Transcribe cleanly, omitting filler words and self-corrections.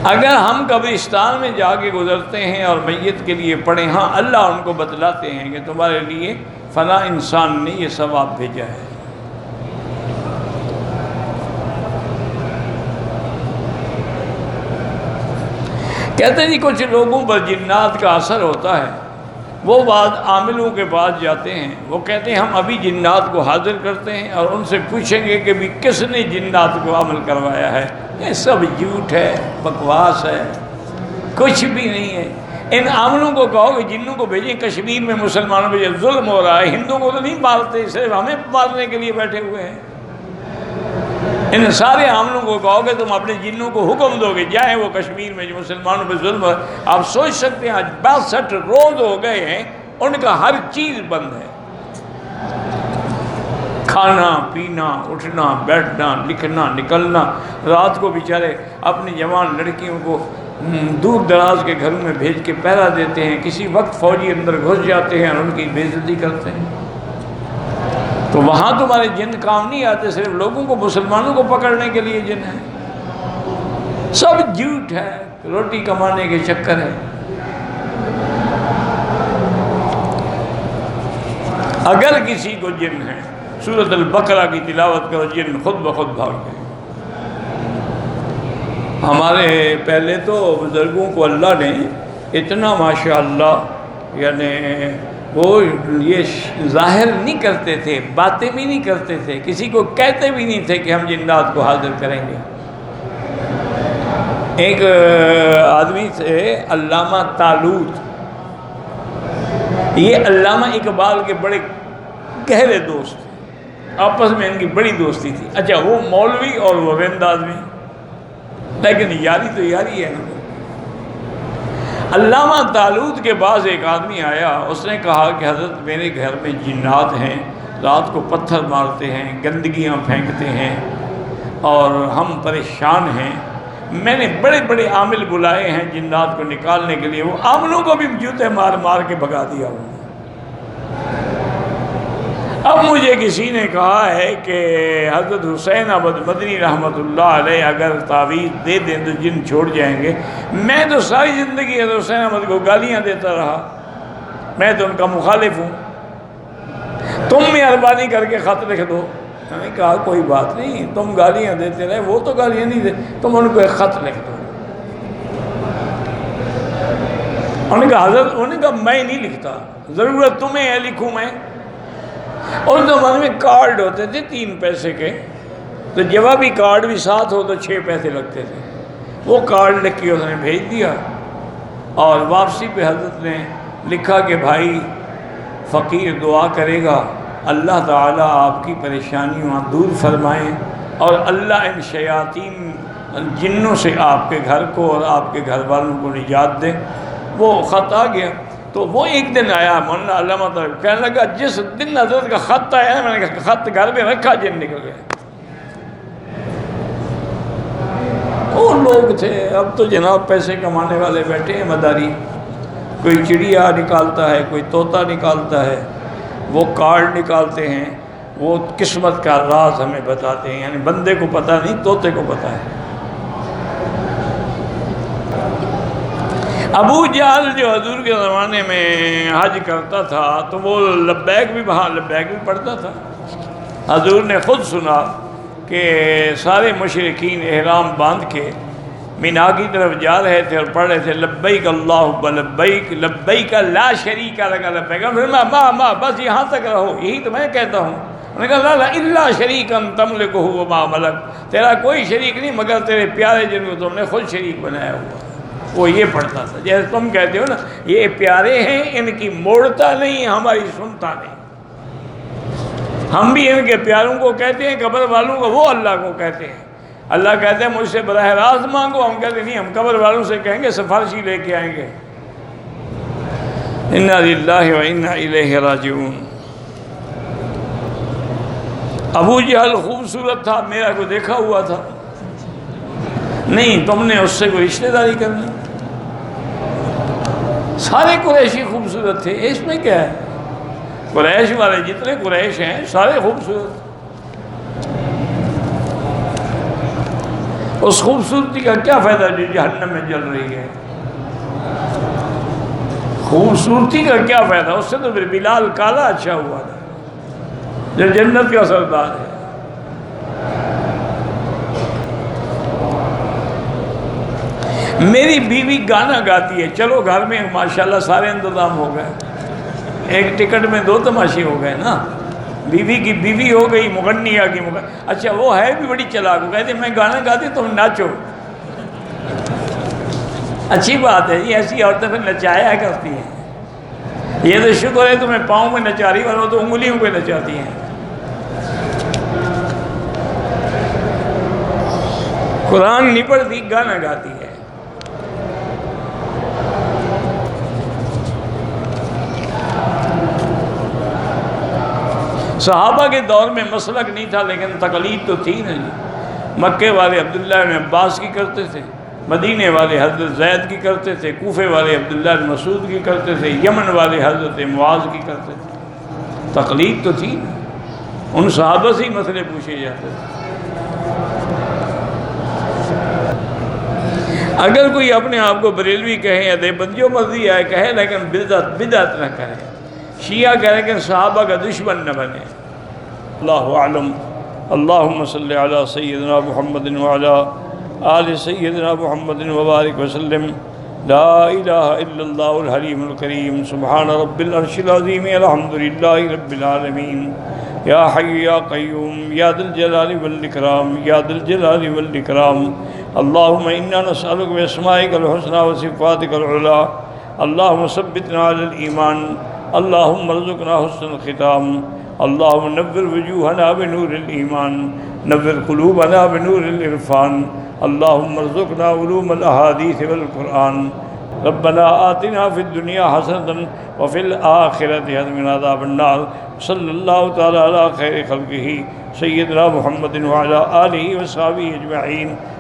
اگر ہم قبرستان میں جا کے گزرتے ہیں اور میت کے لیے پڑھیں، ہاں اللہ ان کو بتلاتے ہیں کہ تمہارے لیے فلاں انسان نے یہ ثواب بھیجا ہے۔ کہتے ہیں جی کچھ لوگوں پر جنات کا اثر ہوتا ہے، وہ بعد عاملوں کے پاس جاتے ہیں، وہ کہتے ہیں ہم ابھی جنات کو حاضر کرتے ہیں اور ان سے پوچھیں گے کہ بھی کس نے جنات کو عمل کروایا ہے۔ یہ سب جھوٹ ہے، بکواس ہے، کچھ بھی نہیں ہے۔ ان عاملوں کو کہو کہ جنوں کو بھیجیں، کشمیر میں مسلمانوں پہ یہ ظلم ہو رہا ہے، ہندوؤں کو تو نہیں مارتے، صرف ہمیں مارنے کے لیے بیٹھے ہوئے ہیں۔ ان سارے عاملوں کو کہو کہ تم اپنے جنوں کو حکم دو گے جائیں وہ کشمیر میں جو مسلمانوں پہ ظلم ہے۔ آپ سوچ سکتے ہیں آج 62 روز ہو گئے ہیں، ان کا ہر چیز بند ہے، کھانا پینا، اٹھنا بیٹھنا، لکھنا نکلنا۔ رات کو بیچارے اپنی جوان لڑکیوں کو دور دراز کے گھروں میں بھیج کے پہرا دیتے ہیں، کسی وقت فوجی اندر گھس جاتے ہیں اور ان کی بے عزتی کرتے ہیں۔ تو وہاں تمہارے جن کام نہیں آتے، صرف لوگوں کو، مسلمانوں کو پکڑنے کے لیے جن ہے۔ سب جھوٹ ہے، روٹی کمانے کے چکر ہے۔ اگر کسی کو جن ہے، سورۃ البقرہ کی تلاوت کرو، جن خود بخود بھاگ گئے۔ ہمارے پہلے تو بزرگوں کو اللہ نے اتنا ماشاءاللہ، یعنی وہ یہ ظاہر نہیں کرتے تھے، باتیں بھی نہیں کرتے تھے، کسی کو کہتے بھی نہیں تھے کہ ہم جنات کو حاضر کریں گے۔ ایک آدمی تھے علامہ طالوت، یہ علامہ اقبال کے بڑے گہرے دوست تھے، آپس میں ان کی بڑی دوستی تھی۔ اچھا وہ مولوی اور وہ رند آدمی، لیکن یاری تو یاری ہے۔ علامہ طالوت کے پاس ایک آدمی آیا، اس نے کہا کہ حضرت میرے گھر میں جنات ہیں، رات کو پتھر مارتے ہیں، گندگیاں پھینکتے ہیں اور ہم پریشان ہیں۔ میں نے بڑے بڑے عامل بلائے ہیں جنات کو نکالنے کے لیے، وہ عاملوں کو بھی جوتے مار مار کے بھگا دیا انہوں نے۔ اب مجھے کسی نے کہا ہے کہ حضرت حسین احمد مدنی رحمۃ اللہ علیہ اگر تعویذ دے دیں تو جن چھوڑ جائیں گے۔ میں تو ساری زندگی حضرت حسین احمد کو گالیاں دیتا رہا، میں تو ان کا مخالف ہوں، تم مہربانی کر کے خط لکھ دو۔ میں نے کہا کوئی بات نہیں، تم گالیاں دیتے رہے، وہ تو گالیاں نہیں دے، تم ان کو ایک خط لکھ دو۔ انہوں نے کہا حضرت، انہوں نے کہا میں نہیں لکھتا، ضرورت تمہیں ہے لکھوں میں۔ اور زمانے میں کارڈ ہوتے تھے 3 پیسے کے، تو جوابی کارڈ بھی ساتھ ہو تو 6 پیسے لگتے تھے۔ وہ کارڈ لکھ کے اس نے بھیج دیا، اور واپسی پہ حضرت نے لکھا کہ بھائی فقیر دعا کرے گا اللہ تعالیٰ آپ کی پریشانیوں دور فرمائیں، اور اللہ ان شیاطین جنوں سے آپ کے گھر کو اور آپ کے گھر والوں کو نجات دے۔ وہ خط آ گیا، تو وہ ایک دن آیا مولانا علامہ طارق، کہنے لگا جس دن حضرت کا خط آیا، میں نے کہا خط گھر میں رکھا، جن نکل گیا۔ وہ لوگ تھے، اب تو جناب پیسے کمانے والے بیٹھے ہیں مداری، کوئی چڑیا نکالتا ہے، کوئی طوطا نکالتا ہے، وہ کارڈ نکالتے ہیں، وہ قسمت کا راز ہمیں بتاتے ہیں، یعنی بندے کو پتہ نہیں، طوطے کو پتہ ہے۔ ابو جہل جو حضور کے زمانے میں حج کرتا تھا تو وہ لبیک بھی وہاں لبیک بھی پڑھتا تھا۔ حضور نے خود سنا کہ سارے مشرکین احرام باندھ کے مینا کی طرف جا رہے تھے اور پڑھ رہے تھے لبیک اللہم لبیک لبیک لا شریک لک لبیک، ما بس یہاں تک رہو، یہی تو میں کہتا ہوں۔ انہوں نے کہا لا الا شریکا تملکہ وما ملک، تیرا کوئی شریک نہیں مگر تیرے پیارے جن کو تم نے خود شریک بنایا ہوا۔ وہ یہ پڑھتا تھا، جیسے تم کہتے ہو نا یہ پیارے ہیں، ان کی موڑتا نہیں، ہماری سنتا نہیں۔ ہم بھی ان کے پیاروں کو کہتے ہیں، قبر والوں کو وہ اللہ کو کہتے ہیں۔ اللہ کہتے ہیں مجھ سے براہ راست مانگو، ہم کہتے ہیں نہیں، ہم قبر والوں سے کہیں گے سفارشی لے کے آئیں گے۔ انا للہ و انا الیہ راجعون۔ ابو جہل خوبصورت تھا، میرا کو دیکھا ہوا تھا، نہیں تم نے اس سے کوئی رشتہ داری کرنی۔ سارے قریشی خوبصورت تھے، اس میں کیا ہے؟ قریش والے جتنے قریش ہیں سارے خوبصورت۔ اس خوبصورتی کا کیا فائدہ جو جہنم میں جل رہی ہے؟ خوبصورتی کا کیا فائدہ؟ اس سے تو پھر بلال کالا اچھا ہوا تھا جو جنت کا سردار ہے۔ میری بیوی گانا گاتی ہے، چلو گھر میں ماشاءاللہ سارے انتظام ہو گئے، ایک ٹکٹ میں 2 تماشے ہو گئے نا، بیوی کی بیوی ہو گئی، مغنیہ کی اچھا وہ ہے بھی بڑی چلاک، وہ کہتے میں گانا گاتی تم ناچو۔ اچھی بات ہے جی، ایسی عورتیں پھر نچایا کرتی ہیں، یہ تو شکر ہے تمہیں پاؤں میں نچا رہی اور وہ تو انگلیوں پہ نچاتی ہیں۔ قرآن نہیں پڑھتی، گانا گاتی ہے۔ صحابہ کے دور میں مسلک نہیں تھا لیکن تقلید تو تھی نا جی۔ مکے والے عبداللہ بن عباس کی کرتے تھے، مدینے والے حضرت زید کی کرتے تھے، کوفے والے عبداللہ بن مسعود کی کرتے تھے، یمن والے حضرت معاذ کی کرتے تھے۔ تقلید تو تھی نا، ان صحابہ سے ہی مسئلے پوچھے جاتے تھے۔ اگر کوئی اپنے آپ کو بریلوی کہے یا دیوبند جو مرضی آئے کہے، لیکن بدعت نہ کرے، شیعہ کہے کہ صحابہ کا دشمن نہ بنے۔ اللہ اعلم۔ اللہم صلی علی سیدنا محمد وعلی آل سیدنا محمد وبارک وسلم۔ لا الہ الا اللہ الحلیم الکریم، سبحان رب العرش العظیم، الحمدللہ رب العالمین، یا حی یا قیوم، یا ذا الجلال والاکرام، یا ذا الجلال والاکرام۔ اللہم انا نسألک باسمائک الحسنى وصفاتک العلی، اللہم ثبتنا علی الایمان، اللہم ارزقنا حسن الختام، اللہم نور وجوہنا بنور الایمان، نور قلوبنا بنور العرفان، اللہم ارزقنا علوم الاحادیث والقرآن۔ ربنا آتنا فی الدنیا حسنة وفی الآخرة حسنة وقنا عذاب النار۔ صلی اللہ تعالی علی خیر خلقہ سیدنا محمد وعلی آلہ وصحبہ اجمعین۔